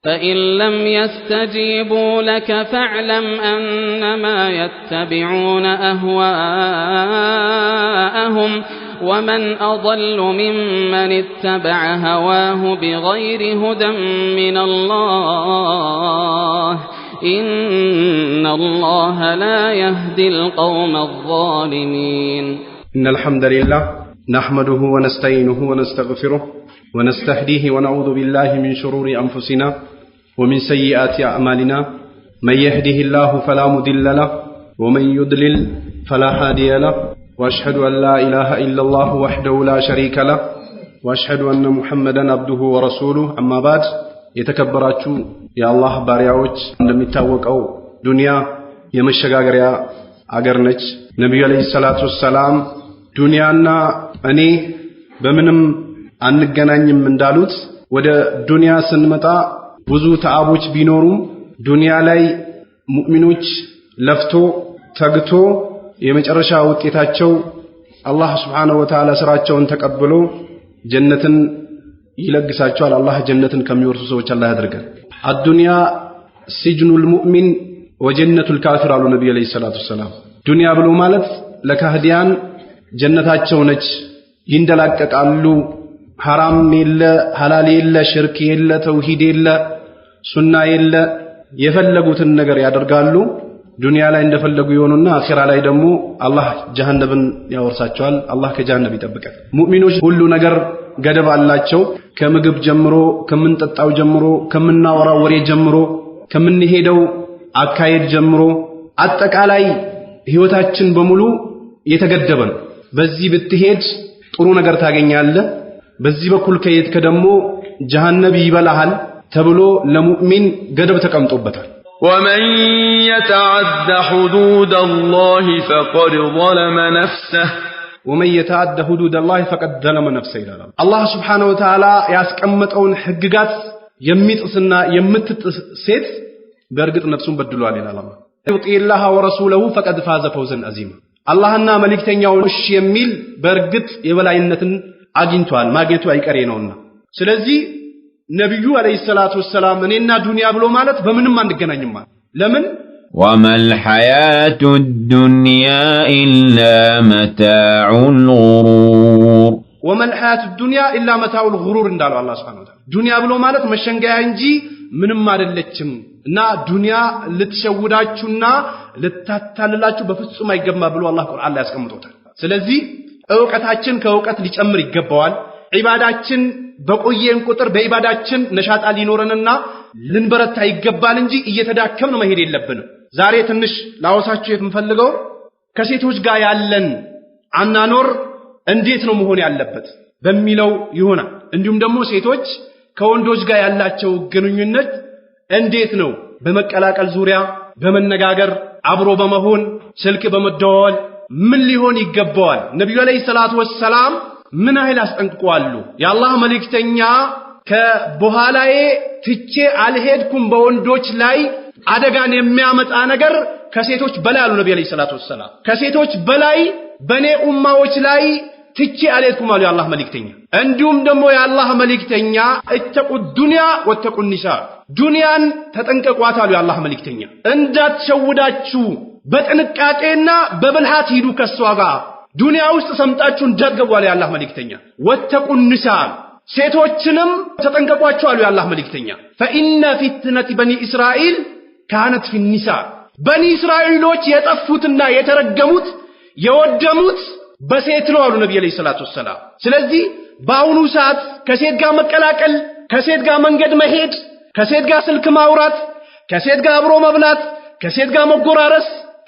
فإن لم يستجيبوا لك فاعلم أنما يتبعون أهواءهم ومن أضل ممن اتبع هواه بغير هدى من الله إن الله لا يهدي القوم الظالمين إن الحمد لله نحمده ونستعينه ونستغفره ونستهديه ونعوذ بالله من شرور أنفسنا ومن سيئات أعمالنا من يهده الله فلا مضل له ومن يضلل فلا هادي له وأشهد أن لا إله إلا الله وحده لا شريك له وأشهد أن محمدا عبده ورسوله أما بعد يتكبراتشو يا الله بارياوች እንደሚታወቀው ዱንያ የመሸጋገሪያ አገር ነች። ነብዩ አለይሂ ሰላቱ ወሰላም ዱንያና እኔ በምንም አንገናኝም እንዳሉት ወደ ዱንያ ስንመጣ ብዙ ተአቦች ቢኖሩም ዱንያ ላይ ሙእሚኖች ለፍቶ ተግቶ የመጨረሻ ውጤታቸው አላህ Subhanahu Wa Ta'ala ስራቸውን ተቀብሎ ጀነትን ይለግሳቸዋል። አላህ ጀነትን ከሚወርሱ ሰዎች አላህ ያድርገን። አዱንያ ሲጅኑል ሙእሚን ወጀነቱል ካፊር አሉ ነብዩ አለይሂ ሰላቱ ወሰላም። ዱንያ ብሎ ማለት ለካህዲያን ጀነታቸው ነች። ይንደላቀቃሉ። ሐራም የለ ሐላል የለ ሽርክ የለ ተውሂድ የለ ሱና የለ የፈለጉትን ነገር ያደርጋሉ። ዱንያ ላይ እንደፈለጉ ይሆኑና አኺራ ላይ ደግሞ አላህ ጀሃነምን ያወርሳቸዋል። አላህ ከጀሃነም ይጠብቀን። ሙእሚኖች ሁሉ ነገር ገደብ አላቸው። ከምግብ ጀምሮ ከምንጠጣው ጀምሮ ከምናወራው ወሬ ጀምሮ ከምንሄደው አካሄድ ጀምሮ አጠቃላይ ህይወታችን በሙሉ የተገደበ ነው። በዚህ ብትሄድ ጥሩ ነገር ታገኛለህ፣ በዚህ በኩል ከየት ከደሞ ጀሃነም ይበላሃል ተብሎ ለሙእሚን ገደብ ተቀምጦበታል። ومن يتعد حدود الله فقد ظلم نفسه ومن يتعد حدود الله فقد ظلم نفسه ይላል። አላህ Subhanahu Wa Ta'ala ያስቀመጠውን ህግጋት የሚጥስና የምትጥስ ሴት በእርግጥ ነፍሱን በድሏል ይላል አላህ። ይጢላህ ወረሱለሁ فقد فاز فوزا عظيما አላህና መልእክተኛውን እሺ የሚል በእርግጥ የበላይነትን አግኝቷል፣ ማግኘቱ አይቀሬ ነውና። ስለዚህ ነብዩ አለይሂ ሰላቱ ወሰላም እኔና ዱንያ ብሎ ማለት በምንም አንገናኝም ማለት ለምን وما الحياة الدنيا إلا متاع الغرور وما الحياة الدنيا إلا متاع الغرور እንዳለው አላህ Subhanahu Wa Ta'ala ዱንያ ብሎ ማለት መሸንገያ እንጂ ምንም አይደለችም እና ዱንያ ልትሸውዳችሁና ልታታልላችሁ በፍጹም አይገባ ብሎ አላህ ቁርአን ላይ ያስቀምጦታል። ስለዚህ ዕውቀታችን ከዕውቀት ሊጨምር ይገባዋል። ዒባዳችን በቆየን ቁጥር በዒባዳችን ነሻጣ ሊኖርንና ልንበረታ ይገባል እንጂ እየተዳከምን መሄድ የለብንም። ዛሬ ትንሽ ላወሳችሁ የምፈልገው ከሴቶች ጋር ያለን አናኖር እንዴት ነው መሆን ያለበት በሚለው ይሆናል። እንዲሁም ደግሞ ሴቶች ከወንዶች ጋር ያላቸው ግንኙነት እንዴት ነው በመቀላቀል ዙሪያ በመነጋገር አብሮ በመሆን ስልክ በመደዋወል ምን ሊሆን ይገባዋል? ነብዩ አለይሂ ሰላቱ ወሰላም ምን አይል አስጠንቅቀዋሉ? የአላህ መልእክተኛ ከበኋላዬ ትቼ አልሄድኩም በወንዶች ላይ አደጋን የሚያመጣ ነገር ከሴቶች በላይ አሉ ነብዩ አለይሂ ሰላቱ ወሰላም። ከሴቶች በላይ በኔ ኡማዎች ላይ ትቼ አልሄድኩም አሉ የአላህ መልእክተኛ። እንዲሁም ደግሞ የአላህ መልእክተኛ እተቁ ዱንያ ወተቁ ኒሳ ዱንያን ተጠንቀቋት አሉ የአላህ መልእክተኛ። እንዳትሸውዳችሁ በጥንቃቄና በብልሃት ሂዱ ከሷ ጋር ዱንያ ውስጥ ሰምጣችሁ እንዳትገቡ አለ የአላህ መልእክተኛ። ወተቁ ኒሳ ሴቶችንም ተጠንቀቋቸው አሉ የአላህ መልእክተኛ። فإن فتنة بني إسرائيل كانت في النساء በኒ እስራኤሎች የጠፉትና የተረገሙት የወደሙት በሴት ነው አሉ ነብዩ አለይሂ ሰላቱ ወሰላም። ስለዚህ በአሁኑ ሰዓት ከሴት ጋር መቀላቀል፣ ከሴት ጋር መንገድ መሄድ፣ ከሴት ጋር ስልክ ማውራት፣ ከሴት ጋር አብሮ መብላት፣ ከሴት ጋር መጎራረስ፣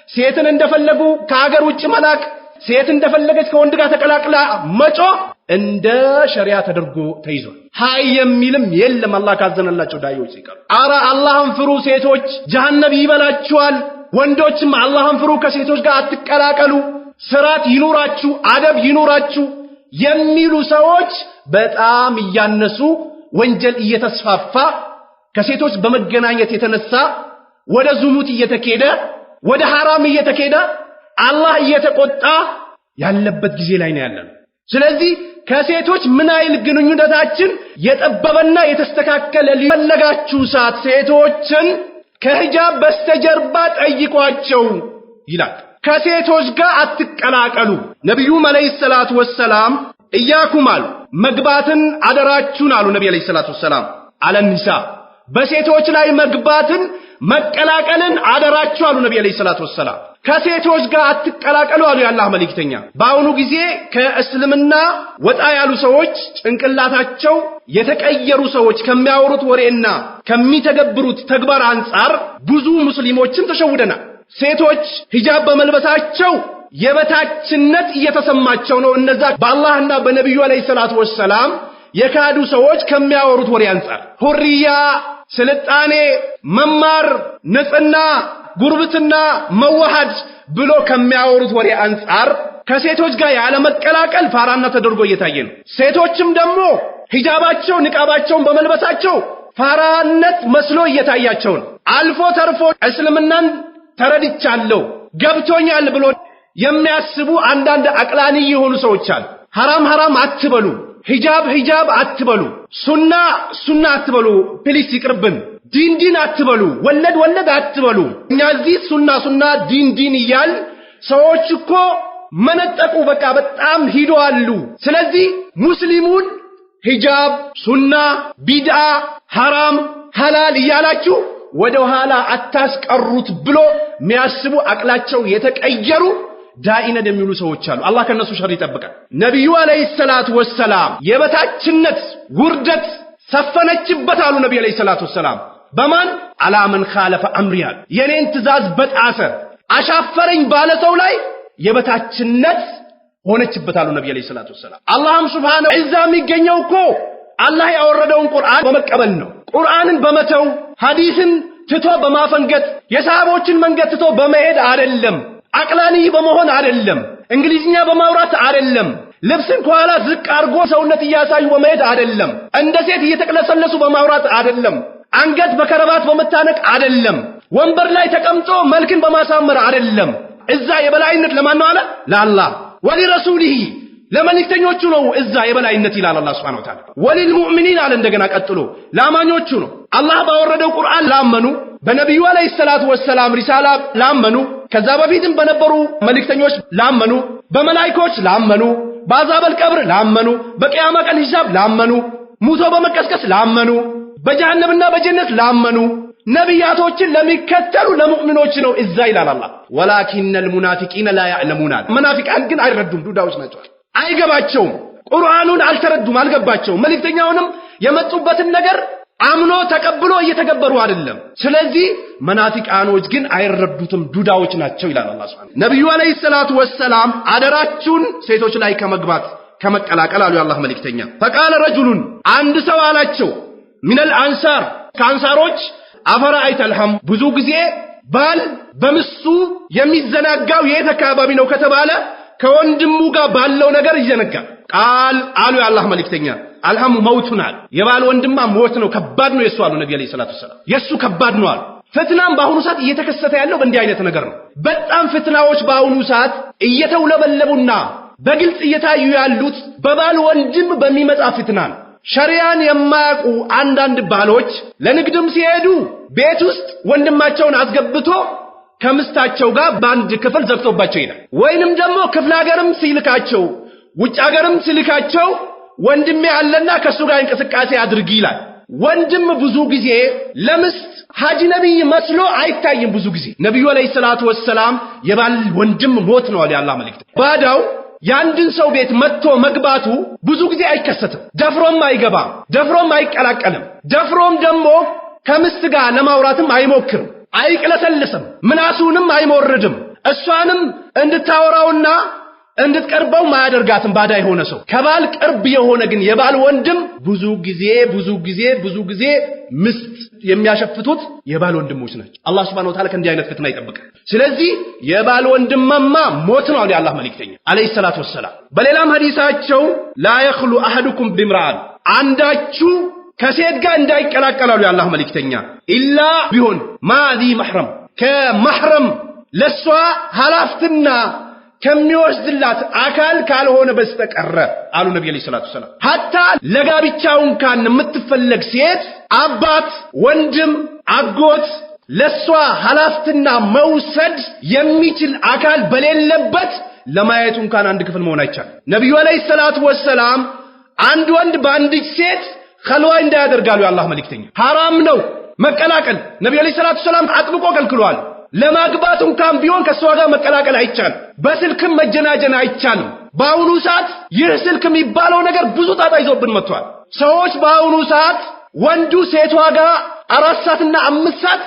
ሴትን እንደፈለጉ ከሀገር ውጭ መላክ፣ ሴት እንደፈለገች ከወንድ ጋር ተቀላቅላ መጮህ እንደ ሸሪዓ ተደርጎ ተይዟል። ሃይ የሚልም የለም አላህ ካዘነላቸው ዳዮች ይቀር። አረ አላህን ፍሩ ሴቶች ጀሃነም ይበላችኋል። ወንዶችም አላህን ፍሩ ከሴቶች ጋር አትቀላቀሉ፣ ስርዓት ይኑራችሁ፣ አደብ ይኑራችሁ የሚሉ ሰዎች በጣም እያነሱ ወንጀል እየተስፋፋ ከሴቶች በመገናኘት የተነሳ ወደ ዝሙት እየተኬደ ወደ ሐራም እየተኬደ አላህ እየተቆጣ ያለበት ጊዜ ላይ ነው ያለነው። ስለዚህ ከሴቶች ምን አይል ግንኙነታችን የጠበበና የተስተካከለ ሊፈለጋችሁ ሰዓት ሴቶችን ከሂጃብ በስተጀርባ ጠይቋቸው ይላል። ከሴቶች ጋር አትቀላቀሉ። ነብዩ መለይሂ ሰላቱ ወሰላም ኢያኩማል መግባትን አደራችሁን አሉ። ነብዩ መለይሂ ሰላቱ ወሰላም አለንሳ በሴቶች ላይ መግባትን መቀላቀልን አደራችሁ አሉ። ነብዩ መለይሂ ሰላቱ ወሰላም ከሴቶች ጋር አትቀላቀሉ አሉ የአላህ መልእክተኛ። በአሁኑ ጊዜ ከእስልምና ወጣ ያሉ ሰዎች ጭንቅላታቸው የተቀየሩ ሰዎች ከሚያወሩት ወሬና ከሚተገብሩት ተግባር አንፃር ብዙ ሙስሊሞችን ተሸውደናል። ሴቶች ሂጃብ በመልበሳቸው የበታችነት እየተሰማቸው ነው። እነዛ በአላህና በነብዩ አለይሂ ሰላቱ ወሰላም የካዱ ሰዎች ከሚያወሩት ወሬ አንፃር ሁሪያ፣ ስልጣኔ፣ መማር፣ ንጽህና፣ ጉርብትና፣ መዋሃድ ብሎ ከሚያወሩት ወሬ አንፃር ከሴቶች ጋር ያለ መቀላቀል ፋራና ተደርጎ እየታየ ነው። ሴቶችም ደግሞ ሂጃባቸው ንቃባቸውን በመልበሳቸው ፋራነት መስሎ እየታያቸው ነው። አልፎ ተርፎ እስልምናን ተረድቻለሁ ገብቶኛል ብሎ የሚያስቡ አንዳንድ አቅላኒ የሆኑ ሰዎች አሉ። ሐራም አትበሉ፣ ሂጃብ አትበሉ፣ ሱና አትበሉ፣ ፕሊስ ይቅርብን፣ ዲን አትበሉ፣ ወለድ አትበሉ። እኛ እዚህ ሱና ዲን እያል ሰዎች እኮ መነጠቁ በቃ በጣም ሂደዋሉ። ስለዚህ ሙስሊሙን ሂጃብ፣ ሱና፣ ቢድዓ፣ ሐራም፣ ሐላል እያላችሁ ወደ ኋላ አታስቀሩት ብሎ የሚያስቡ አቅላቸው የተቀየሩ ዳኢነን የሚሉ ሰዎች አሉ። አላህ ከነሱ ሸር ይጠብቃል። ነብዩ አለይሂ ሰላቱ ወሰላም የበታችነት ውርደት ሰፈነችበት አሉ። ነብዩ አለይሂ ሰላቱ ወሰላም በማን አላመን ኻለፈ አምሪያል የኔን ትእዛዝ በጣሰ አሻፈረኝ ባለ ሰው ላይ የበታችነት ሆነችበት አሉ። ነብዩ አለይሂ ሰላቱ ወሰላም አላህም ሱብሃነሁ እዛ የሚገኘው እኮ አላህ ያወረደውን ቁርአን በመቀበል ነው። ቁርአንን በመተው ሐዲስን ትቶ በማፈንገጥ የሰሃቦችን መንገድ ትቶ በመሄድ አይደለም። አቅላኒ በመሆን አይደለም። እንግሊዝኛ በማውራት አይደለም። ልብስን ከኋላ ዝቅ አርጎ ሰውነት እያሳዩ በመሄድ አይደለም። እንደ ሴት እየተቅለሰለሱ በማውራት አይደለም። አንገት በከረባት በመታነቅ አይደለም። ወንበር ላይ ተቀምጦ መልክን በማሳመር አይደለም። እዛ የበላይነት ለማን ነው አለ? ለአላህ ወሊረሱሊሂ ለመልእክተኞቹ ነው። እዛ የበላይነት ይላል አላህ Subhanahu Wa Ta'ala። ወሊልሙእሚኒን አለ እንደገና ቀጥሎ ለአማኞቹ ነው። አላህ ባወረደው ቁርአን ላመኑ፣ በነብዩ አለይሂ ሰላቱ ወሰላም ሪሳላ ላመኑ፣ ከዛ በፊትም በነበሩ መልእክተኞች ላመኑ፣ በመላእክቶች ላመኑ፣ በአዛበል ቀብር ላመኑ፣ በቂያማ ቀን ሂሳብ ላመኑ፣ ሙቶ በመቀስቀስ ላመኑ፣ በጀሃነምና በጀነት ላመኑ ነቢያቶችን ለሚከተሉ ለሙእሚኖች ነው እዛ ይላል አላህ። ወላኪነል ሙናፊቂነ ላ ያዕለሙና ሙናፊቃን ግን አይረዱም፣ ዱዳዎች ናቸው፣ አይገባቸውም። ቁርአኑን አልተረዱም፣ አልገባቸውም። መልእክተኛውንም የመጡበትን ነገር አምኖ ተቀብሎ እየተገበሩ አይደለም። ስለዚህ መናፊቃኖች ግን አይረዱትም፣ ዱዳዎች ናቸው ይላል አላህ Subhanahu። ነብዩ አለይሂ ሰላቱ ወሰላም አደራችሁን ሴቶች ላይ ከመግባት ከመቀላቀል አሉ የአላህ መልእክተኛ። ፈቃለ ረጁሉን አንድ ሰው አላቸው ሚነል አንሳር ከአንሳሮች አፈራአይተል ሐም ብዙ ጊዜ ባል በምሱ የሚዘናጋው የት አካባቢ ነው ከተባለ ከወንድሙ ጋር ባለው ነገር ይዘነጋል። ቃል አሉ የአላህ መልእክተኛ አልሐሙ መውቱናል የባል ወንድማ ሞት ነው፣ ከባድ ነው የሱ አሉ ነብዩ አለይሂ ሰላቱ ወሰላም። የሱ ከባድ ነው አሉ። ፍትናም በአሁኑ ሰዓት እየተከሰተ ያለው በእንዲህ አይነት ነገር ነው። በጣም ፍትናዎች በአሁኑ ሰዓት እየተውለበለቡና በግልጽ እየታዩ ያሉት በባል ወንድም በሚመጣ ፍትና ነው። ሸሪያን የማያውቁ አንዳንድ ባሎች ለንግድም ሲሄዱ ቤት ውስጥ ወንድማቸውን አስገብቶ ከምስታቸው ጋር በአንድ ክፍል ዘግቶባቸው ይላል። ወይንም ደግሞ ክፍለ ሀገርም ሲልካቸው ውጭ ሀገርም ሲልካቸው ወንድሜ አለና ከሱ ጋር እንቅስቃሴ አድርጊ ይላል። ወንድም ብዙ ጊዜ ለምስት ሐጂ ነብይ መስሎ አይታይም። ብዙ ጊዜ ነብዩ አለይሂ ሰላቱ ወሰላም የባል ወንድም ሞት ነው አለ አላህ መልእክት። ባዳው ያንድን ሰው ቤት መጥቶ መግባቱ ብዙ ጊዜ አይከሰትም። ደፍሮም አይገባም፣ ደፍሮም አይቀላቀልም፣ ደፍሮም ደግሞ ከምስት ጋር ለማውራትም አይሞክርም፣ አይቅለሰልስም፣ ምናሱንም አይሞርድም። እሷንም እንድታወራውና እንድትቀርበው ማያደርጋትም ባዳ የሆነ ሰው። ከባል ቅርብ የሆነ ግን የባል ወንድም ብዙ ጊዜ ምስት የሚያሸፍቱት የባል ወንድሞች ናቸው። አላህ Subhanahu Wa Ta'ala ከእንዲህ አይነት ፍትና ይጠብቃል። ስለዚህ የባል ወንድምማ ሞት ነው አለ አላህ መልእክተኛ አለይሂ ሰላቱ ወሰላም። በሌላም ሐዲሳቸው ላ يخلو احدكم بامرأة አንዳችሁ ከሴት ጋር እንዳይቀላቀላሉ የአላህ መልእክተኛ ኢላ ቢሆን ማዚ መህረም ከመህረም ለሷ ሐላፍትና ከሚወስድላት አካል ካልሆነ በስተቀር አሉ ነብዩ ሰለላሁ ዐለይሂ ወሰለም ሐታ ለጋብቻውን ካን የምትፈልግ ሴት አባት ወንድም አጎት ለሷ ሐላፍትና መውሰድ የሚችል አካል በሌለበት ለማየቱ እንኳን አንድ ክፍል መሆን አይቻልም ነብዩ ሰለላሁ ዐለይሂ ወሰለም አንድ ወንድ በአንድ ሴት ኸልዋ እንዳያደርጋሉ የአላህ መልእክተኛ حرام ነው መቀላቀል ነብዩ ሰለላሁ ዐለይሂ ወሰለም አጥብቆ ከልክሏል ለማግባት እንኳን ቢሆን ከሷ ጋር መቀላቀል አይቻልም በስልክም መጀናጀን አይቻልም በአሁኑ ሰዓት ይህ ስልክ የሚባለው ነገር ብዙ ጣጣ ይዞብን መጥቷል ሰዎች በአሁኑ ሰዓት ወንዱ ሴቷ ጋር 4 ሰዓትና 5 ሰዓት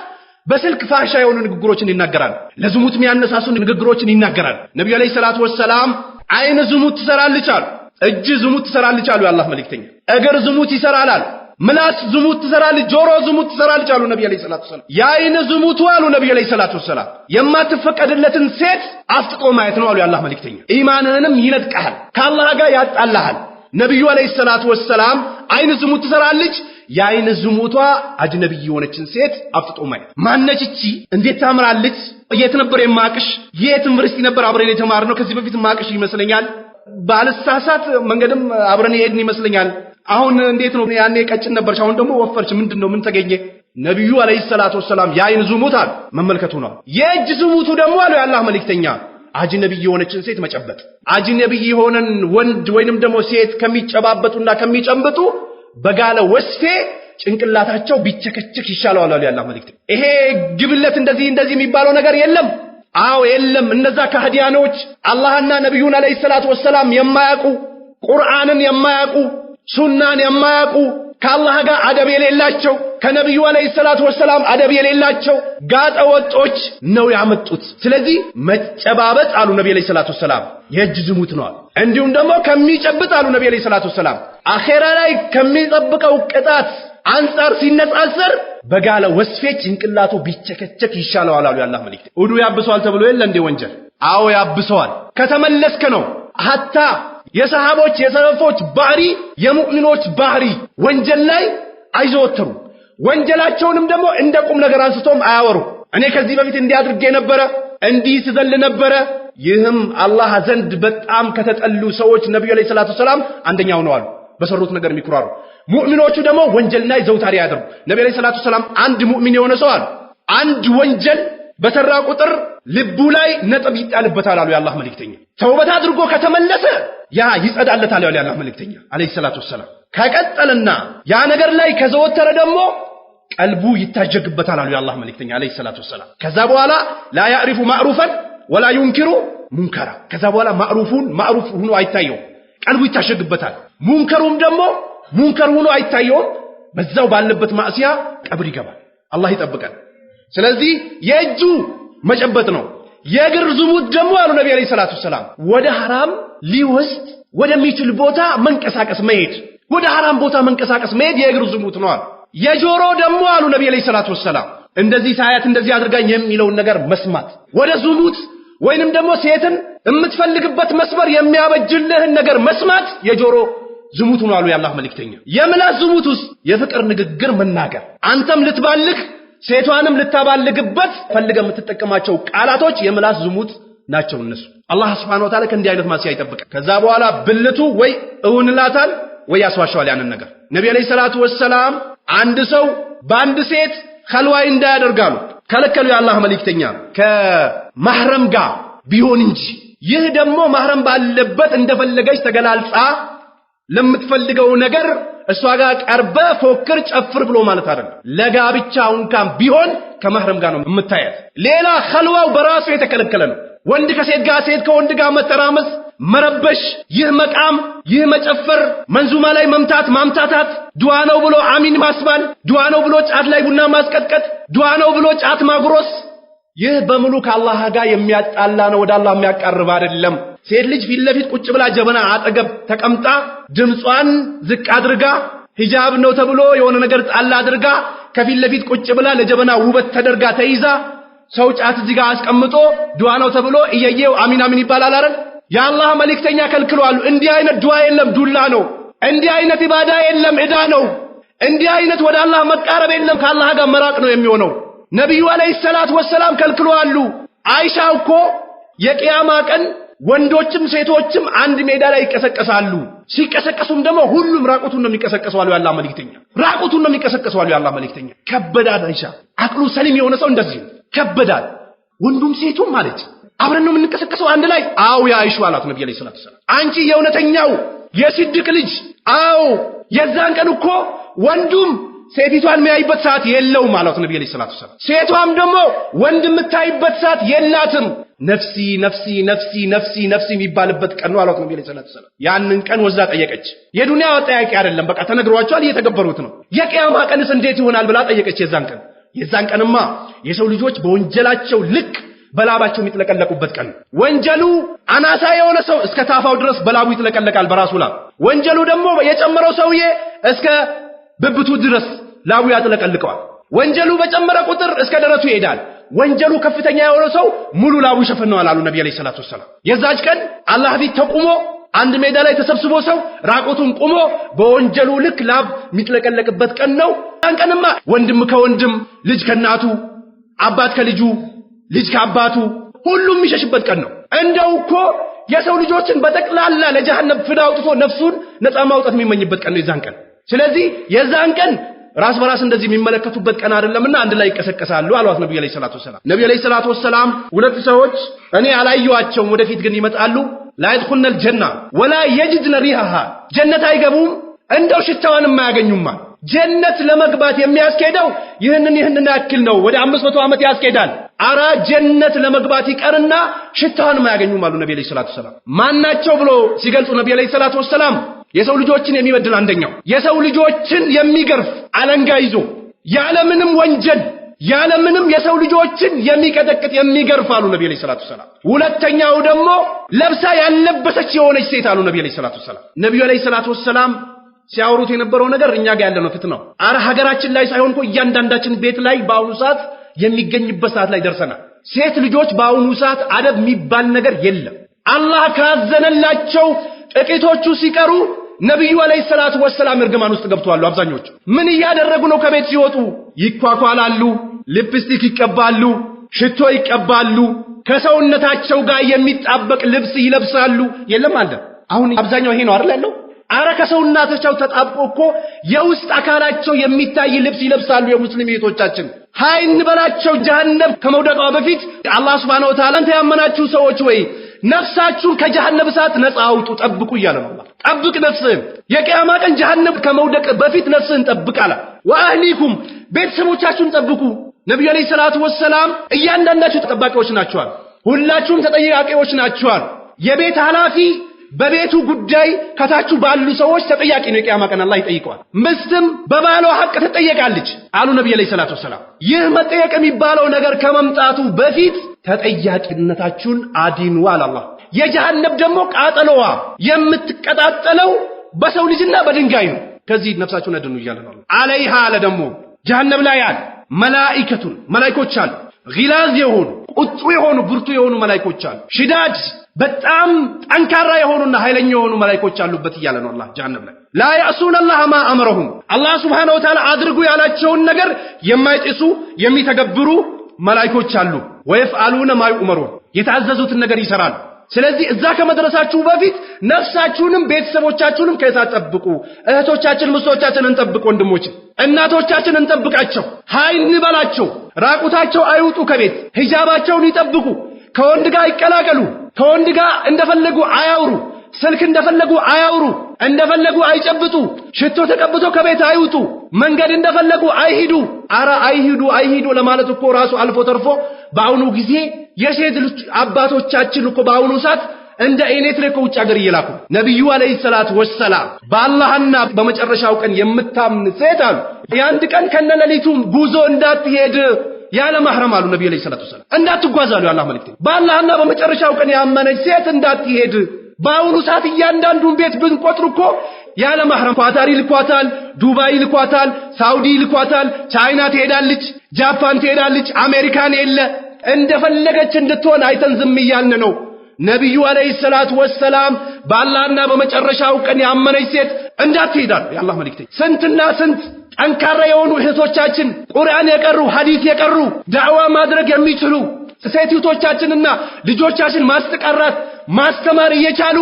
በስልክ ፋሻ የሆኑ ንግግሮችን ይናገራል ለዝሙት የሚያነሳሱ ንግግሮችን ይናገራል ነብዩ ሰለላሁ ዐለይሂ ወሰለም አይን ዝሙት ትሰራለች አሉ እጅ ዝሙት ትሰራለች አሉ የአላህ መልእክተኛ እግር ዝሙት ይሰራል ምላስ ዝሙት ትሰራለች ጆሮ ዝሙት ትሰራለች አሉ ነብዩ ሰለላሁ ዐለይሂ ወሰለም ያይን ዝሙት አሉ ነብዩ ሰለላሁ ዐለይሂ ወሰለም የማትፈቀድለትን ሴት አፍጥጦ ማየት ነው አሉ የአላህ መልእክተኛ ኢማንህንም ይነጥቃል ከአላህ ጋር ያጣላሃል ነብዩ ሰለላሁ ዐለይሂ ወሰለም አይን ዝሙት ትሰራለች ያይን ዝሙቷ አጅነቢ የሆነችን ሴት አፍጥጦ ማየት ማነች እቺ እንዴት ታምራለች የት ነበር የማቅሽ የት ዩኒቨርሲቲ ነበር አብረን የተማርነው ከዚህ በፊት ማቅሽ ይመስለኛል ባልሳሳት መንገድም አብረን ይሄድን ይመስለኛል አሁን እንዴት ነው ያኔ ቀጭን ነበርሽ አሁን ደግሞ ወፈርሽ ምንድነው ምን ተገኘ ነብዩ ሰለላሁ ዐለይሂ ወሰለም ያይን ዝሙት አሉ መመልከቱ ነው የእጅ ዝሙቱ ደግሞ አሉ የአላህ መልእክተኛ አጅነቢ የሆነችን ሴት መጨበጥ አጅነቢ የሆነን ወንድ ወይንም ደግሞ ሴት ከሚጨባበጡና ከሚጨምብጡ በጋለ ወስፌ ጭንቅላታቸው ቢቸከቸክ ይሻላል አሉ የአላህ መልእክተኛ ይሄ ግብለት እንደዚህ የሚባለው ነገር የለም አዎ የለም እነዛ ከሃዲያኖች አላህና ነብዩን ሰለላሁ ዐለይሂ ወሰለም የማያውቁ ቁርአንን የማያውቁ ሱናን የማያውቁ ከአላህ ጋር አደብ የሌላቸው ከነብዩ ሰለላሁ ዐለይሂ ወሰለም አደብ የሌላቸው ጋጠወጦች ነው ያመጡት ስለዚህ መጨባበጥ አሉ ነብዩ ሰለላሁ ዐለይሂ ወሰለም የእጅ ዝሙት ነው እንዲሁም ደግሞ ከሚጨብጥ አሉ ነብዩ ሰለላሁ ዐለይሂ ወሰለም አኺራ ላይ ከሚጠብቀው ቅጣት አንፃር ሲነጻጸር በጋለ ወስፌ ጭንቅላቱ ቢቸከቸክ ይሻላል አሉ የአላህ መልእክተኛ ውዱ ያብሰዋል ተብሎ የለ እንደ ወንጀል አዎ ያብሰዋል ከተመለስከ ነው ሐታ የሰሃቦች የሰለፎች ባህሪ የሙእሚኖች ባህሪ ወንጀል ላይ አይዘወተሩ ወንጀላቸውንም ደግሞ እንደ ቁም ነገር አንስቶም አያወሩ እኔ ከዚህ በፊት እንዲያድርጌ ነበር እንዲህ ትዘል ነበር ይህም አላህ ዘንድ በጣም ከተጠሉ ሰዎች ነብዩ ሰለላሁ ዐለይሂ ወሰለም አንደኛው ነው አሉ በሰሩት ነገር የሚኩራሩ ሙእሚኖቹ ደግሞ ወንጀል ላይ ዘውታሪ ያደርጉ ነብዩ ሰለላሁ ዐለይሂ ወሰለም አንድ ሙእሚን የሆነ ሰው አሉ አንድ ወንጀል በሰራ ቁጥር ልቡ ላይ ነጥብ ይጣልበታል አሉ የአላህ መልእክተኛ ተውበት አድርጎ ከተመለሰ ያ ይጸዳለታል አሉ የአላህ መልእክተኛ አለይሂ ሰላቱ ወሰለም ከቀጠልና ያ ነገር ላይ ከዘወተረ ደግሞ ቀልቡ ይታጀግበታል አሉ የአላህ መልእክተኛ አለይሂ ሰላቱ ወሰለም ከዛ በኋላ ላ ያዕሪፉ ማዕሩፈን ወላ ይንኪሩ ሙንከራ ከዛ በኋላ ማዕሩፍ ሆኖ አይታየው ቀልቡ ይታጀግበታል ሙንከሩም ደግሞ ሙንከር ሆኖ አይታየው በዛው ባለበት ማዕሲያ ቀብር ይገባል አላህ ይጠብቀን ስለዚህ የእጁ መጨበጥ ነው የእግር ዝሙት ደግሞ አሉ ነብዩ አለይሂ ሰላቱ ወሰለም ወደ حرام ሊወስድ ወደሚችል ቦታ መንቀሳቀስ መሄድ ወደ حرام ቦታ መንቀሳቀስ መሄድ የእግር ዝሙት ነው የጆሮ ደግሞ አሉ ነብዩ አለይሂ ሰላቱ ወሰለም እንደዚህ ሳያት እንደዚህ አድርጋኝ የሚለውን ነገር መስማት ወደ ዝሙት ወይንም ደግሞ ሴትን የምትፈልግበት መስመር የሚያበጅልህን ነገር መስማት የጆሮ ዝሙት ነው አሉ የአላህ መልእክተኛ የምላስ ዝሙትስ የፍቅር ንግግር መናገር አንተም ልትባልክ ሴቷንም ልታባልግበት ፈልገ የምትጠቀማቸው ቃላቶች የምላስ ዝሙት ናቸው እነሱ አላህ Subhanahu Wa Ta'ala ከእንዲህ አይነት ማሲያ ይጠብቅ ከዛ በኋላ ብልቱ ወይ እውንላታል ወይ ያስዋሻዋል ያንን ነገር ነብዩ አለይሂ ሰላቱ ወሰለም አንድ ሰው በአንድ ሴት ኸልዋ እንዳያደርጋሉ ከለከሉ የአላህ መልእክተኛ ከማህረም ጋር ቢሆን እንጂ ይህ ደግሞ ማህረም ባለበት እንደፈለገች ተገላልጻ ለምትፈልገው ነገር እሷ ጋር ቀርበ ፎክር ጨፍር ብሎ ማለት አይደለም ለጋብቻው እንኳን ቢሆን ከማህረም ጋር ነው የምታያት ሌላ ኸልዋው በራሱ የተከለከለ ነው ወንድ ከሴት ጋር ሴት ከወንድ ጋር መተራመስ መረበሽ ይህ መቃም ይህ መጨፈር መንዙማ ላይ ማምታታት ዱዓ ነው ብሎ አሚን ማስባል ዱዓ ነው ብሎ ጫት ላይ ቡና ማስቀጥቀጥ ዱዓ ነው ብሎ ጫት ማጉረስ ይህ በሙሉ ከአላህ ጋር የሚያጣላ ነው ወደ አላህ የሚያቀርብ አይደለም ሴት ልጅ ፊት ለፊት ቁጭ ብላ ጀበና አጠገብ ተቀምጣ ድምጿን ዝቅ አድርጋ ሂጃብ ነው ተብሎ የሆነ ነገር ጣላ አድርጋ ከፊት ለፊት ቁጭ ብላ ለጀበና ውበት ተደርጋ ተይዛ ሰው ጫት እዚህ ጋር አስቀምጦ ዱዓ ነው ተብሎ እየየው አሚን አሚን ይባላል አይደል የአላህ መልእክተኛ ከልክሏል እንዲህ አይነት ዱዓ የለም ዱላ ነው እንዲህ አይነት ኢባዳ የለም እዳ ነው እንዲህ አይነት ወደ አላህ መቃረብ የለም ከአላህ ጋር መራቅ ነው የሚሆነው ነብዩ አለይሂ ሰላቱ ወሰለም ከልክሏል አይሻ እኮ የቂያማ ቀን ወንዶችም ሴቶችም አንድ ሜዳ ላይ ይቀሰቀሳሉ ሲቀሰቀሱም ደግሞ ሁሉም ራቁቱን ነው የሚቀሰቀሰው አሉ ያላህ መልእክተኛ ራቁቱን ነው የሚቀሰቀሰው አሉ ያላህ መልእክተኛ ከበዳድ አይሻ አቅሉ ሰሊም የሆነ ሰው እንደዚህ ከበዳድ ወንዱም ሴቱም ማለት አብረን ነው የምንቀሰቀሰው አንድ ላይ አው ያ አይሹ አላት ነብዩ ሰለላሁ ዐለይሂ ወሰለም አንቺ የእውነተኛው የሲድቅ ልጅ አው የዛን ቀን እኮ ወንዱም ሴቲቷን የሚያይበት ሰዓት የለውም ማለት ነብዩ ሰለላሁ ዐለይሂ ወሰለም ሴቷም ደግሞ ወንድ የምታይበት ሰዓት የላትም ነፍሲ ነፍሲ ነፍሲ ነፍሲ ነፍሲ የሚባልበት ቀን ነው አላት ነብዩ ሰለላሁ ዐለይሂ ወሰለም ያንን ቀን ወዛ ጠየቀች የዱንያ ጠያቂ አይደለም በቃ ተነግሯቸዋል እየተገበሩት ነው የቂያማ ቀንስ እንዴት ይሆናል ብላ ጠየቀች የዛን ቀንማ የሰው ልጆች በወንጀላቸው ልክ በላባቸው የሚጥለቀለቁበት ቀን ወንጀሉ አናሳ የሆነ ሰው እስከ ታፋው ድረስ በላቡ ይጥለቀለቃል በራሱ ላብ ወንጀሉ ደግሞ የጨመረው ሰውዬ እስከ ብብቱ ድረስ ላቡ ያጥለቀልቀዋል ወንጀሉ በጨመረ ቁጥር እስከ ደረቱ ይሄዳል ወንጀሉ ከፍተኛ የሆነ ሰው ሙሉ ላቡ ይሸፍነዋል አሉ ነብዩ ሰለላሁ ዐለይሂ ወሰለም የዛች ቀን አላህ ፊት ተቆሞ አንድ ሜዳ ላይ ተሰብስቦ ሰው ራቁቱን ቆሞ በወንጀሉ ልክ ላብ የሚጥለቀለቅበት ቀን ነው ያን ቀንማ ወንድም ከወንድም ልጅ ከናቱ አባት ከልጁ ልጅ ከአባቱ ሁሉም የሚሸሽበት ቀን ነው እንደው እኮ የሰው ልጆችን በጠቅላላ ለጀሃነም ፍዳ አውጥቶ ነፍሱን ነፃ ማውጣት የሚመኝበት ቀን ነው የዛን ቀን ስለዚህ የዛን ቀን ራስ በራስ እንደዚህ የሚመለከቱበት ቀን አይደለምና አንድ ላይ ይቀሰቀሳሉ አሏት ነብዩ ሰለላሁ ዐለይሂ ወሰለም ነብዩ ሰለላሁ ዐለይሂ ወሰለም ሁለት ሰዎች እኔ አላየዋቸውም ወደፊት ግን ይመጣሉ لا يدخلن الجنة ولا يجدن ريحها جنة አይገቡም እንደው ሽታዋንም አያገኙም ጀነት ለመግባት የሚያስኬደው ይህንን ያክል ነው ወደ 500 ዓመት ያስኬዳል አራ ጀነት ለመግባት ይቀርና ሽታዋንም አያገኙም አሉ ነብዩ ሰለላሁ ዐለይሂ ወሰለም ማናቸው ብሎ ሲገልጹ ነብዩ ሰለላሁ ዐለይሂ ወሰለም የሰው ልጆችን የሚበድል አንደኛው የሰው ልጆችን የሚገርፍ አለንጋ ይዞ ያለምንም ወንጀል ያለምንም የሰው ልጆችን የሚቀጠቅጥ የሚገርፍ አሉ ነብዩ ሰለላሁ ዐለይሂ ወሰለም ሁለተኛው ደግሞ ለብሳ ያለበሰች የሆነች ሴት አሉ ነብዩ ሰለላሁ ዐለይሂ ወሰለም ነብዩ ሰለላሁ ዐለይሂ ወሰለም ሲያወሩት የነበረው ነገር እኛ ጋር ያለ ነው ፍትናው አረ ሀገራችን ላይ ሳይሆን እኮ እያንዳንዳችን ቤት ላይ በአሁኑ ሰዓት የሚገኝበት ሰዓት ላይ ደርሰናል ሴት ልጆች በአሁኑ ሰዓት አደብ የሚባል ነገር የለም አላህ ካዘነላቸው ጥቂቶቹ ሲቀሩ ነብዩ ሰለላሁ ዐለይሂ ወሰለም እርግማን ውስጥ ገብተዋል አብዛኞቹ ምን ያደረጉ ነው ከቤት ሲወጡ ይኳኳላሉ ሊፕስቲክ ይቀባሉ ሽቶ ይቀባሉ ከሰውነታቸው ጋር የሚጣበቅ ልብስ ይለብሳሉ የለም አለ አሁን አብዛኛው ይሄ ነው አይደል ያለው አረ ከሰውነታቸው ተጣብቆ እኮ የውስጥ አካላቸው የሚታይ ልብስ ይለብሳሉ የሙስሊም እህቶቻችን ሃይን በላቸው ጀሃነም ከመውደቋ በፊት አላህ Subhanahu Wa Ta'ala ያመናችሁ ሰዎች ወይ ነፍሳችሁን ከጀሃነም እሳት ነፃ አውጡ ጠብቁ ይላል አላህ ጠብቅ ነፍስህን የቂያማ ቀን ጀሃነም ከመውደቅ በፊት ነፍስህን ጠብቅ አለ ወአህሊኩም ቤተሰቦቻችሁን ጠብቁ ነብዩ ሰለላሁ ዐለይሂ ወሰለም እያንዳንዳችሁ ተጠባቂዎች ናችኋል ሁላችሁም ተጠያቂዎች ናችኋል የቤት ኃላፊ በቤቱ ጉዳይ ከታቹ ባሉ ሰዎች ተጠያቂ ነው የቂያማ ቀን አላህ ይጠይቀዋል ምስትም በባሏ ሐቅ ተጠየቃለች አሉ ነብዩ ሰለላሁ ዐለይሂ ወሰለም ይህ መጠየቅ የሚባለው ነገር ከመምጣቱ በፊት ተጠያቂነታችሁን አዲኑ አላህ የጀሃነም ደግሞ ቃጠሎዋ የምትቀጣጠለው በሰው ልጅና በድንጋይ ነው ከዚህ ነፍሳችሁን አድኑ ይላል አለይሃ አለ ደግሞ ጀሃነም ላይ አለ መላእክቶች አሉ غلاظ የሆኑ ቁጡ የሆኑ ብርቱ የሆኑ መላእክቶች አሉ ሽዳድ በጣም ጠንካራ የሆኑና ኃይለኛ የሆኑ መላእክቶች አሉበት ይላል ነው አላህ ጀሃነም ላይ لا يعصون الله ما امرهم አላህ Subhanahu Wa Ta'ala አድርጉ ያላቸውን ነገር የማይጥሱ የሚተገብሩ መላእክቶች አሉ ወይፍአሉነ ما يؤمرون የታዘዙትን ነገር ይሰራሉ ስለዚህ እዛ ከመድረሳችሁ በፊት ነፍሳችሁንም ቤተሰቦቻችሁንም ከእሳት ጠብቁ እህቶቻችን ምስቶቻችንን እንጠብቁ ወንድሞች እናቶቻችንን እንጠብቃቸው ሃይን በላቸው ራቁታቸው አይውጡ ከቤት ሂጃባቸውን ይጠብቁ ከወንድ ጋር ይቀላቀሉ ከወንድ ጋር እንደፈለጉ አያውሩ ስልክ እንደፈለጉ አያውሩ እንደፈለጉ አይጨብጡ ሽቶ ተቀብቶ ከቤት አይውጡ መንገድ እንደፈለጉ አይሂዱ አራ አይሂዱ ለማለት እኮ ራሱ አልፎ ተርፎ በአሁኑ ጊዜ የሴት ልጅ አባቶቻችን እኮ በአሁኑ ሰዓት እንደ ኤሌክትሪክ ውጭ ሀገር ይላኩ ነብዩ ሰለላሁ ዐለይሂ ወሰለም በአላህና በመጨረሻው ቀን የምታምን ሴት አሉ የአንድ ቀን ከነለሊቱ ጉዞ እንዳትሄድ ያለ ማህረም አሉ ነብዩ ሰለላሁ ዐለይሂ ወሰለም እንዳትጓዝ አሉ የአላህ መልእክተኛ በአላህና በመጨረሻው ቀን ያመነች ሴት እንዳትሄድ በአሁኑ ሰዓት እያንዳንዱን ቤት ብንቆጥር እኮ ያለ ማህረም ኳታሪ ልኳታል ዱባይ ልኳታል ሳውዲ ልኳታል ቻይና ትሄዳለች ጃፓን ትሄዳለች አሜሪካን የለ እንደፈለገች እንድትሆን አይተን ዝም ይያልን ነው ነብዩ ሰለላሁ ዐለይሂ ወሰለም በአላህና በመጨረሻው ቀን ያመነች ሴት እንዳትሄዳል የአላህ መልእክተኛ ስንትና ስንት ጠንካራ የሆኑ እህቶቻችን ቁርአን የቀሩ ሐዲስ የቀሩ ዳዕዋ ማድረግ የሚችሉ ሴቶቻችንና ልጆቻችን ማስተቀራት ማስተማር እየቻሉ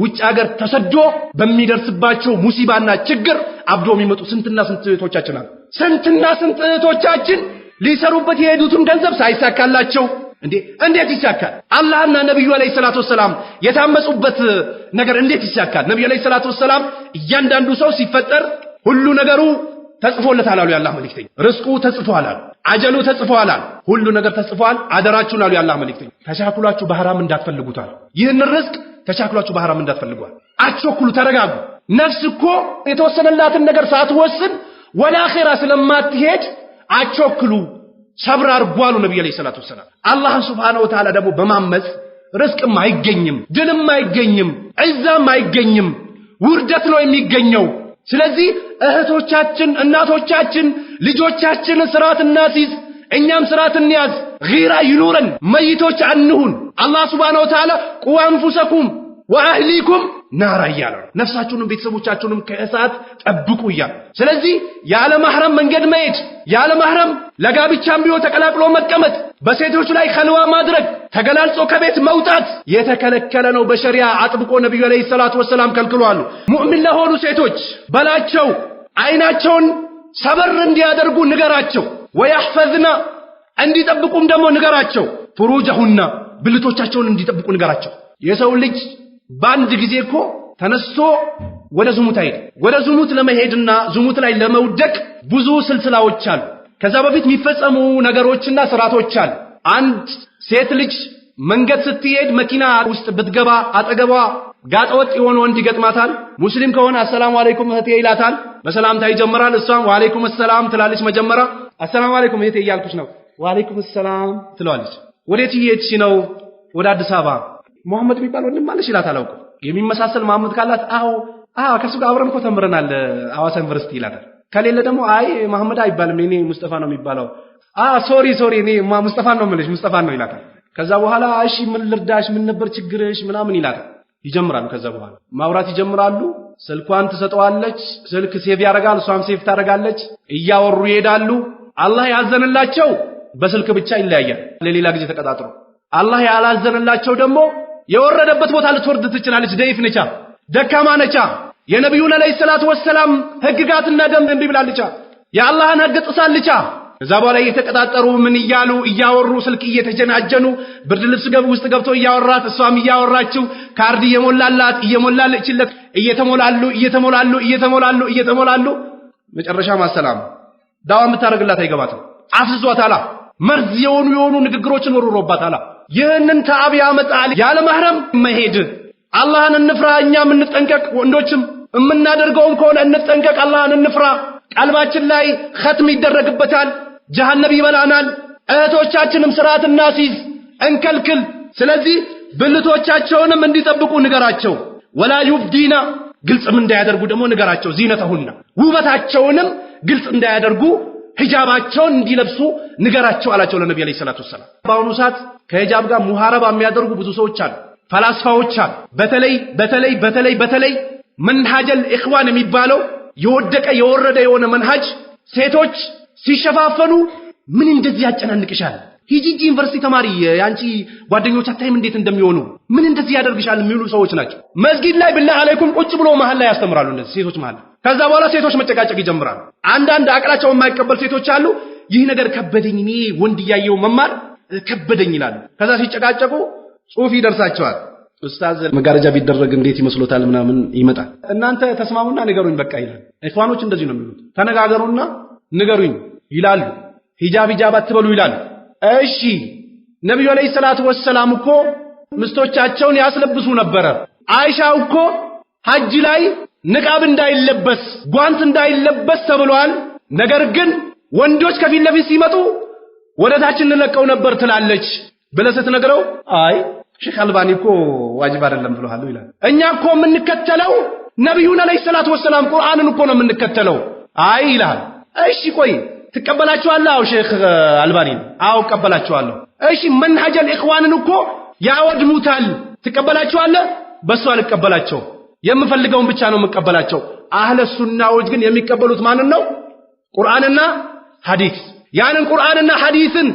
ውጭ ሀገር ተሰዶ በሚደርስባቸው ሙሲባና ችግር አብዶ የሚመጡ ስንትና ስንት ሴቶቻችን አሉ። ስንትና ስንት ሴቶቻችን ሊሰሩበት የሄዱትን ገንዘብ ሳይሳካላቸው እንዴት ይሳካል? አላህና ነብዩ አለይሂ ሰላቱ ወሰለም የታመጹበት ነገር እንዴት ይሳካል? ነብዩ አለይሂ ሰላቱ ወሰለም እያንዳንዱ ሰው ሲፈጠር ሁሉ ነገሩ ተጽፎለታል አሉ የአላህ መልእክተኛ። ርስቁ ተጽፏል አሉ፣ አጀሉ ተጽፏል አሉ፣ ሁሉ ነገር ተጽፏል። አደራችሁን አሉ የአላህ መልእክተኛ ተቻኩላችሁ በሐራም እንዳትፈልጉታል። ይህን ርስቅ ተቻኩላችሁ በሐራም እንዳትፈልጉታል። አትቸኩሉ፣ ተረጋጉ። ነፍስ እኮ የተወሰነላትን ነገር ሳትወስን ወደ አኺራ ስለማትሄድ አትቸኩሉ፣ ሰብር አድርጉ አሉ ነብዩ አለይሂ ሰላቱ ወሰለም። አላህ ሱብሓነሁ ወተዓላ ደግሞ በማመጽ ርስቅም አይገኝም፣ ድልም አይገኝም፣ ዒዛም አይገኝም፣ ውርደት ነው የሚገኘው። ስለዚህ እህቶቻችን፣ እናቶቻችን፣ ልጆቻችን ስርዓት እናስይዝ፣ እኛም ስርዓት እንያዝ፣ ጊራ ይኑረን፣ መይቶች አንሁን። አላህ ሱብሓነሁ ወተዓላ ቁ አንፉሰኩም ወአህሊኩም ናራ እያለ ነፍሳችሁንም ቤተሰቦቻችሁንም ከእሳት ጠብቁ እያለ። ስለዚህ ያለ ማህረም መንገድ መሄድ፣ ያለ ማህረም ለጋብቻም ቢሆን ተቀላቅሎ መቀመጥ፣ በሴቶች ላይ ኸልዋ ማድረግ፣ ተገላልጾ ከቤት መውጣት የተከለከለ ነው በሸሪዓ አጥብቆ ነብዩ አለይሂ ሰላቱ ወሰለም ከልክሏል። ሙእሚን ለሆኑ ሴቶች በላቸው አይናቸውን ሰበር እንዲያደርጉ ንገራቸው። ወያህፈዝና እንዲጠብቁም ደግሞ ንገራቸው። ፍሩጀሁና ብልቶቻቸውን እንዲጠብቁ ንገራቸው። የሰው ልጅ በአንድ ጊዜ እኮ ተነስቶ ወደ ዝሙት አይሄድ። ወደ ዝሙት ለመሄድና ዝሙት ላይ ለመውደቅ ብዙ ስልስላዎች አሉ። ከዛ በፊት የሚፈጸሙ ነገሮችና ስርዓቶች አሉ። አንድ ሴት ልጅ መንገድ ስትሄድ መኪና ውስጥ ብትገባ አጠገቧ ጋጠወጥ የሆነ ወንድ ይገጥማታል። ሙስሊም ከሆነ አሰላሙ አለይኩም እህቴ ይላታል። በሰላምታ ይጀምራል። እሷም ወአለይኩም ሰላም ትላለች። መጀመሪያ አሰላሙ አለይኩም እህቴ እያልኩሽ ነው፣ ወአለይኩም ሰላም ትለዋለች። ወዴት እየሄድሽ ነው? ወደ አዲስ አበባ። መሐመድ የሚባል ወንድም አለሽ ይላታል። አውቆ የሚመሳሰል መሐመድ ካላት ከሱ ጋር አብረን እኮ ተምረናል ሐዋሳ ዩኒቨርሲቲ ይላታል። ከሌለ ደግሞ መሐመድ አይባልም እኔ ሙስጠፋ ነው የሚባለው። ሶሪ እኔ ሙስጠፋ ነው የምልሽ ሙስጠፋ ነው ይላታል። ከዛ በኋላ እሺ ምን ልርዳሽ፣ ምን ነበር ችግርሽ ምናምን ይላታል። ይጀምራሉ። ከዛ በኋላ ማውራት ይጀምራሉ። ስልኳን ትሰጠዋለች፣ ስልክ ሴቭ ያደርጋል፣ እሷም ሴቭ ታደርጋለች። እያወሩ ይሄዳሉ። አላህ ያዘነላቸው በስልክ ብቻ ይለያያል፣ ለሌላ ጊዜ ተቀጣጥሮ። አላህ ያላዘነላቸው ደግሞ የወረደበት ቦታ ልትወርድ ትችላለች። ደይፍ ነቻ፣ ደካማ ነቻ። የነብዩን አለይሂ ሰላቱ ወሰለም ህግጋትና ደንብ እንቢ ብላለች። የአላህን ህግ ጥሳለች። ከዛ በኋላ እየተቀጣጠሩ ምን እያሉ እያወሩ ስልክ እየተጀናጀኑ ብርድ ልብስ ውስጥ ገብቶ እያወራት እሷም እያወራችው ካርድ እየሞላለችለት እየተሞላሉ መጨረሻ ማሰላም ዳዋ የምታደርግላት አይገባትም። አፍዝዟታል። መርዝ የሆኑ ንግግሮችን ወርሮባታል። ይህንን ተአብ ያመጣል። ያለ ማህረም መሄድ። አላህን እንፍራ፣ እኛም እንጠንቀቅ። ወንዶችም የምናደርገውም ከሆነ እንጠንቀቅ፣ አላህን እንፍራ። ቀልባችን ላይ ختም ይደረግበታል፣ ጀሃነም ይበላናል። እህቶቻችንም ስርዓት እናስይዝ፣ እንከልክል። ስለዚህ ብልቶቻቸውንም እንዲጠብቁ ንገራቸው። ወላ ዩብዲና ግልጽም እንዳያደርጉ ደግሞ ንገራቸው። ዚነተሁና ውበታቸውንም ግልጽ እንዳያደርጉ ሂጃባቸውን እንዲለብሱ ንገራቸው አላቸው ለነብዩ አለይሂ ሰላቱ ወሰለም። በአሁኑ ሰዓት ከሂጃብ ጋር ሙሐረባ የሚያደርጉ ብዙ ሰዎች አሉ፣ ፈላስፋዎች አሉ። በተለይ መንሃጀል ኢኽዋን የሚባለው የወደቀ የወረደ የሆነ መንሃጅ ሴቶች ሲሸፋፈኑ ምን እንደዚህ ያጨናንቅሻል? ሂጂ ዩኒቨርሲቲ ተማሪ ያንቺ ጓደኞች አታይም እንዴት እንደሚሆኑ? ምን እንደዚህ ያደርግሻል የሚሉ ሰዎች ናቸው። መስጊድ ላይ ብላህ አለይኩም ቁጭ ብሎ መሃል ላይ ያስተምራሉ እነዚህ ሴቶች መሃል። ከዛ በኋላ ሴቶች መጨቃጨቅ ይጀምራሉ። አንዳንድ አቅላቸው የማይቀበል ሴቶች አሉ። ይህ ነገር ከበደኝ፣ እኔ ወንድ ያየው መማር ከበደኝ ይላሉ። ከዛ ሲጨቃጨቁ ጽሑፍ ይደርሳቸዋል። ኡስታዝ መጋረጃ ቢደረግ እንዴት ይመስሎታል ምናምን ይመጣል። እናንተ ተስማሙና ንገሩኝ በቃ ይላል። ኢኽዋኖች እንደዚህ ነው የሚሉት። ተነጋገሩና ንገሩኝ ይላሉ። ሂጃብ አትበሉ ይላሉ። እሺ ነብዩ አለይሂ ሰላቱ ወሰላም እኮ ምስቶቻቸውን ያስለብሱ ነበረ። አይሻ እኮ ሐጅ ላይ ንቃብ እንዳይለበስ ጓንት እንዳይለበስ ተብሏል። ነገር ግን ወንዶች ከፊት ለፊት ሲመጡ ወደታች እንለቀው ነበር ትላለች ብለህ ስትነግረው ሼክ አልባኒ እኮ ዋጅብ አይደለም ብለዋል ይላል። እኛ እኮ የምንከተለው ነብዩን አለይሂ ሰላቱ ወሰላም ቁርአንን እኮ ነው የምንከተለው ይላል። እሺ ቆይ ትቀበላችኋለህ? ሼክ አልባኒ እቀበላችኋለሁ። እሺ መንሃጀል ኢኽዋንን እኮ ያወድሙታል፣ ትቀበላችኋለህ? በሱ አልቀበላቸው፣ የምፈልገውን ብቻ ነው የምቀበላቸው። አህለ ሱናዎች ግን የሚቀበሉት ማንን ነው? ቁርአንና ሐዲስ። ያንን ቁርአንና ሐዲስን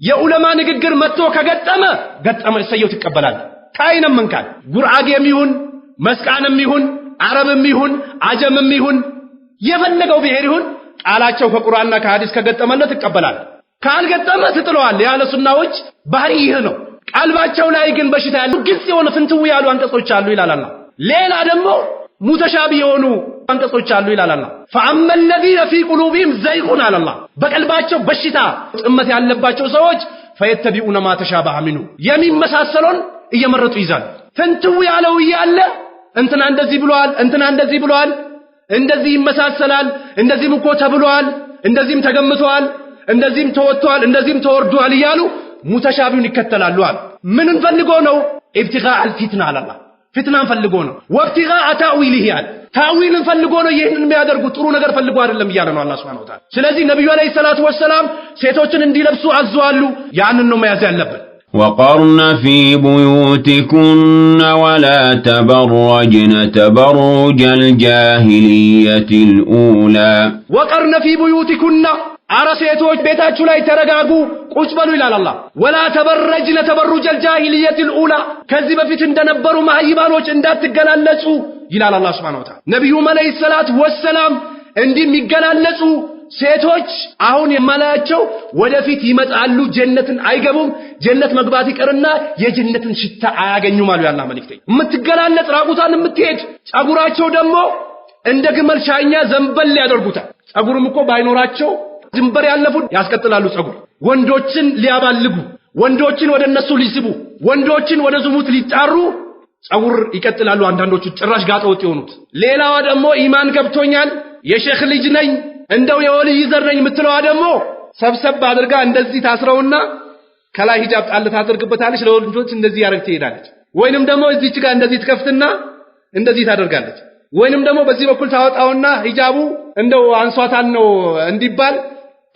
የዑለማ ንግግር መጥቶ ከገጠመ ገጠመ እሰየው ትቀበላል ታይነም መንካል ጉርአጌም ይሁን መስቃንም ይሁን አረብም ይሁን አጀምም ይሁን የፈለገው ብሔር ይሁን ቃላቸው ከቁርአንና ከሐዲስ ከገጠመለት ትቀበላል ካልገጠመ ትጥለዋል ያለ ሱናዎች ባህሪ ይሄ ነው ቀልባቸው ላይ ግን በሽታ ያለው ግልጽ የሆነ ፍንትው ያሉ አንቀጾች አሉ ይላል አላህ ሌላ ደግሞ ሙተሻቢ የሆኑ አንቀጾች አሉ ይላል አላህ فأما الذين في قلوبهم زيغ على الله በቀልባቸው በሽታ ጥመት ያለባቸው ሰዎች فيتبعون ما تشابه منه የሚመሳሰሉን እየመረጡ ይዛል ፍንትው ያለው ይያለ እንትና እንደዚህ ብሏል እንትና እንደዚህ ብሏል እንደዚህ ይመሳሰላል እንደዚህም እኮ ተብሏል እንደዚህም ተገምቷል እንደዚህም ተወጥቷል እንደዚህም ተወርዷል ይያሉ ሙተሻቢውን ይከተላሉ አለ ምንን ፈልጎ ነው ኢብቲጋእ አልፊትና አላህ ፊትናን ፈልጎ ነው ወብቲጋእ ታዊሊሂ አለ ታዊልን ፈልጎ ነው ይሄንን የሚያደርጉ ጥሩ ነገር ፈልጎ አይደለም ይያለ ነው አላህ Subhanahu Wa Ta'ala ስለዚህ ነብዩ አለይሂ ሰላቱ ወሰለም ሴቶችን እንዲለብሱ አዘዋሉ ያንን ነው መያዝ ያለበት وقرن في بيوتكن ولا تبرجن تبرج الجاهلية الأولى وقرن في بيوتكن አራሴቶች ቤታችሁ ላይ ተረጋጉ ቁጭ በሉ ይላል አላህ ولا تبرجن تبرج الجاهلية الأولى ከዚህ በፊት እንደነበሩ ማህይባኖች እንዳትገላለጹ ይላል አላህ Subhanahu Wa Ta'ala ነብዩ አለይሂ ሰላቱ ወሰለም እንዲህ የሚገላለጹ ሴቶች አሁን የማላያቸው ወደፊት ይመጣሉ ጀነትን አይገቡም ጀነት መግባት ይቀርና የጀነትን ሽታ አያገኙም አሉ ያላህ መልእክተኛ የምትገላለጽ ራቁታን የምትሄድ ጸጉራቸው ደግሞ እንደ ግመል ሻኛ ዘንበል ያደርጉታል ጸጉርም እኮ ባይኖራቸው ድንበር ያለፉ ያስቀጥላሉ ጸጉር ወንዶችን ሊያባልጉ ወንዶችን ወደ እነሱ ሊስቡ ወንዶችን ወደ ዝሙት ሊጣሩ ጸጉር ይቀጥላሉ አንዳንዶቹ ጭራሽ ጋጠወጥ የሆኑት ሌላዋ ደግሞ ኢማን ገብቶኛል የሼኽ ልጅ ነኝ እንደው የወልይ ዘር ነኝ የምትለዋ ደግሞ ሰብሰብ አድርጋ እንደዚህ ታስረውና ከላይ ሂጃብ ጣል ታደርግበታለች ለወንዶች እንደዚህ ያረግ ትሄዳለች ወይንም ደግሞ እዚች ጋር እንደዚህ ትከፍትና እንደዚህ ታደርጋለች ወይንም ደግሞ በዚህ በኩል ታወጣውና ሂጃቡ እንደው አንሷታል ነው እንዲባል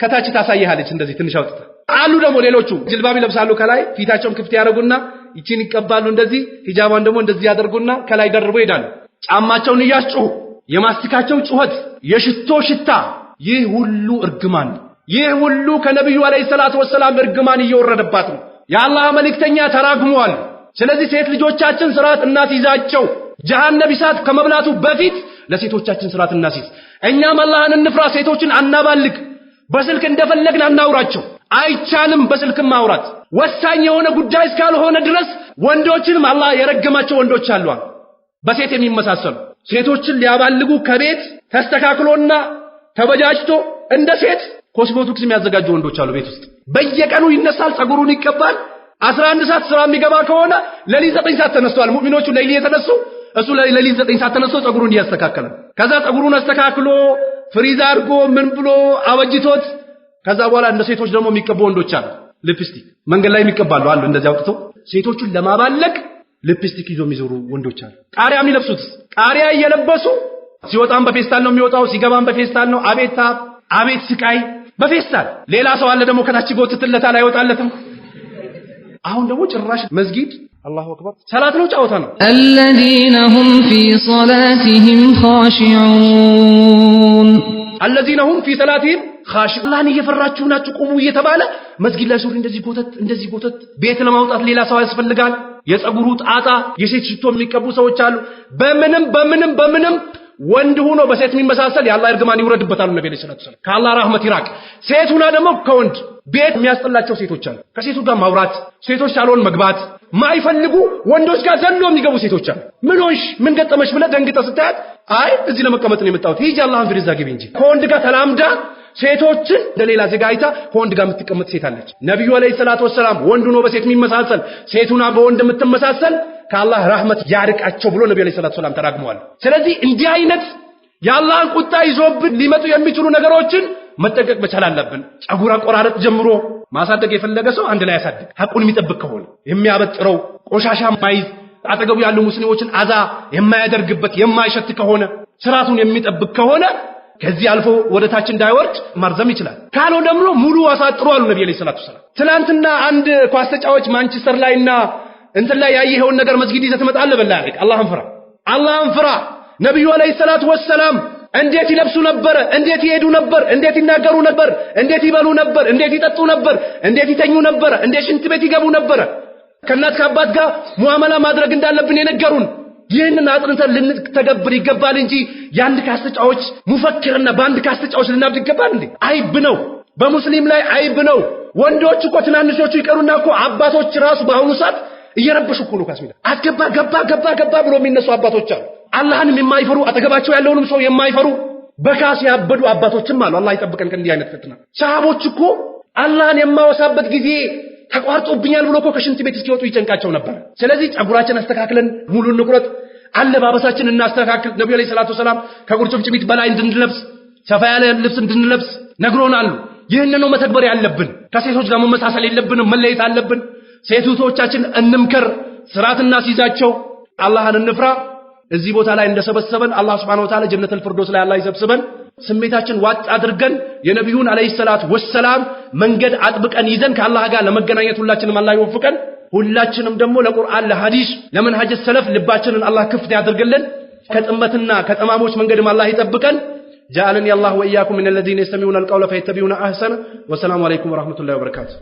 ከታች ታሳይሃለች እንደዚህ ትንሽ አውጥታ አሉ ደግሞ ሌሎቹ ጅልባብ ይለብሳሉ ከላይ ፊታቸውን ክፍት ያደርጉና ይቺን ይቀባሉ እንደዚህ ሂጃቧን ደግሞ እንደዚህ ያደርጉና ከላይ ደርበው ይሄዳሉ ጫማቸውን እያስጩሁ የማስቲካቸው ጩኸት የሽቶ ሽታ ይህ ሁሉ እርግማን ይህ ሁሉ ከነብዩ አለይሂ ሰላቱ ወሰለም እርግማን እየወረደባት ነው የአላህ መልእክተኛ ተራግመዋል ስለዚህ ሴት ልጆቻችን ስርዓት እናስይዛቸው ጀሃነም እሳት ከመብላቱ በፊት ለሴቶቻችን ስርዓት እናስይዝ እኛም አላህን እንፍራ ሴቶችን አናባልክ በስልክ እንደፈለግን አናውራቸው አይቻልም በስልክም ማውራት ወሳኝ የሆነ ጉዳይ እስካልሆነ ድረስ ወንዶችንም አላህ የረገማቸው ወንዶች አሉ በሴት የሚመሳሰሉ ሴቶችን ሊያባልጉ ከቤት ተስተካክሎና ተበጃጅቶ እንደ ሴት ኮስሞቲክስ የሚያዘጋጁ ወንዶች አሉ ቤት ውስጥ በየቀኑ ይነሳል ጸጉሩን ይቀባል 11 ሰዓት ስራ የሚገባ ከሆነ ለሊት 9 ሰዓት ተነስተዋል ሙእሚኖቹ ለሊት የተነሱ እሱ ለሊት 9 ሰዓት ተነስቶ ጸጉሩን ያስተካከለ ከዛ ጸጉሩን አስተካክሎ ፍሪዝ አድርጎ ምን ብሎ አበጅቶት ከዛ በኋላ እንደ ሴቶች ደግሞ የሚቀቡ ወንዶች አሉ ሊፕስቲክ መንገድ ላይ የሚቀባሉ አሉ እንደዚህ አውጥቶ ሴቶቹን ለማባለቅ ሊፕስቲክ ይዞ የሚዞሩ ወንዶች አሉ ቃሪያ የሚለብሱት ቃሪያ እየለበሱ ሲወጣም በፌስታል ነው የሚወጣው ሲገባም በፌስታል ነው አቤት ስቃይ በፌስታል ሌላ ሰው አለ ደግሞ ከታች ጎትትለታል አይወጣለትም አሁን ደግሞ ጭራሽ መስጊድ አላሁ አክበር ሰላት ነው ጫወታ ነው الذين هم في صلاتهم خاشعون الذين هم في صلاتهم خاشعون አላህን እየፈራችሁ ናችሁ ቁሙ እየተባለ መስጊድ ላይ ሱሪ እንደዚህ ጎተት ቤት ለማውጣት ሌላ ሰው ያስፈልጋል የጸጉሩ ጣጣ የሴት ሽቶ የሚቀቡ ሰዎች አሉ በምንም ወንድ ሆኖ በሴት የሚመሳሰል የአላህ እርግማን ይወረድበታል ነብዩ ሰለላሁ ዐለይሂ ወሰለም ከአላህ ረህመት ይራቅ ሴት ሆና ደግሞ ከወንድ ቤት የሚያስጠላቸው ሴቶች አሉ ከሴቱ ጋር ማውራት ሴቶች ሳሎን መግባት ማይፈልጉ ወንዶች ጋር ዘሎ የሚገቡ ሴቶች አሉ ምን ገጠመሽ ብለ ደንግጠ ስታያት አይ እዚህ ለመቀመጥ ነው የመጣሁት ሂጂ አላህን ፍሪዛ ግቢ እንጂ ከወንድ ጋር ተላምዳ ሴቶችን ለሌላ ዘጋይታ ከወንድ ጋር የምትቀመጥ ሴት አለች ነብዩ አለይሂ ሰላቱ ወሰለም ወንድ ሆኖ በሴት የሚመሳሰል ሴቱና በወንድ የምትመሳሰል ከአላህ ረህመት ያርቃቸው ብሎ ነብዩ አለይሂ ሰላቱ ወሰለም ተራግመዋል ስለዚህ እንዲህ አይነት የአላህን ቁጣ ይዞብን ሊመጡ የሚችሉ ነገሮችን መጠንቀቅ መቻል አለብን ጸጉር አቆራረጥ ጀምሮ ማሳደግ የፈለገ ሰው አንድ ላይ ያሳድግ ሐቁን የሚጠብቅ ከሆነ የሚያበጥረው ቆሻሻ ማይዝ አጠገቡ ያሉ ሙስሊሞችን አዛ የማያደርግበት የማይሸት ከሆነ ስርዓቱን የሚጠብቅ ከሆነ ከዚህ አልፎ ወደታች እንዳይወርድ ማርዘም ይችላል ካለው ደግሞ ሙሉ አሳጥሩ አሉ ነብዩ ሰለላሁ ዐለይሂ ወሰለም ትላንትና አንድ ኳስ ተጫዋች ማንቸስተር ላይና እንትን ላይ ያየኸውን ነገር መስጊድ ይዘህ ትመጣለህ በላህ አላህን ፍራ ነብዩ አለይሂ ሰላቱ ወሰለም እንዴት ይለብሱ ነበር እንዴት ይሄዱ ነበር እንዴት ይናገሩ ነበር እንዴት ይበሉ ነበር እንዴት ይጠጡ ነበር እንዴት ይተኙ ነበር እንዴት ሽንት ቤት ይገቡ ነበር ከናት ከአባት ጋር ሙአመላ ማድረግ እንዳለብን የነገሩን ይህንን አጥንተን ልንተገብር ይገባል እንጂ ያንድ ካስተጫዎች ሙፈክርና ባንድ ካስተጫዎች ልናብድ ይገባል እንዴ አይብ ነው በሙስሊም ላይ አይብ ነው ወንዶች እኮ ትናንሾቹ ይቀሩና እኮ አባቶች ራሱ በአሁኑ ሰዓት እየረበሹ እኮ ነው ካስሚዳ አትገባ ገባ ብሎ የሚነሱ አባቶች አሉ አላህንም የማይፈሩ አጠገባቸው ያለውንም ሰው የማይፈሩ በካስ ያበዱ አባቶችም አሉ አላህ ይጠብቀን ከእንዲህ አይነት ፍትና ሰሃቦች እኮ አላህን የማወሳበት ጊዜ ተቋርጦብኛል ብሎ እኮ ከሽንት ቤት እስኪወጡ ይጨንቃቸው ነበር ስለዚህ ጸጉራችን አስተካክለን ሙሉ ንቁረጥ አለባበሳችን እናስተካክል ነብዩ ሰለላሁ ዐለይሂ ወሰለም ከቁርጭምጭሚት በላይ እንድንለብስ ሰፋ ያለ ልብስ እንድንለብስ ነግሮናል ይህንን ነው መተግበር ያለብን ከሴቶች ጋር መመሳሰል የለብንም መለየት አለብን ሴቶቻችን እንምከር ስርዓትና ሲዛቸው አላህን እንፍራ እዚህ ቦታ ላይ እንደሰበሰበን አላህ Subhanahu Wa Ta'ala ጀነተል ፊርዶስ ላይ አላህ ይሰብስበን ስሜታችን ዋጥ አድርገን የነብዩን አለይሂ ሰላቱ ወሰላም መንገድ አጥብቀን ይዘን ከአላህ ጋር ለመገናኘት ሁላችንም አላህ ይወፍቀን ሁላችንም ደግሞ ለቁርአን ለሐዲስ ለመንሃጅ ሰለፍ ልባችንን አላህ ክፍት ያድርግልን ከጥመትና ከጠማሞች መንገድም አላህ ይጠብቀን جعلني الله وإياكم من الذين يستمعون القول فيتبعون أحسنه والسلام عليكم ورحمة الله وبركاته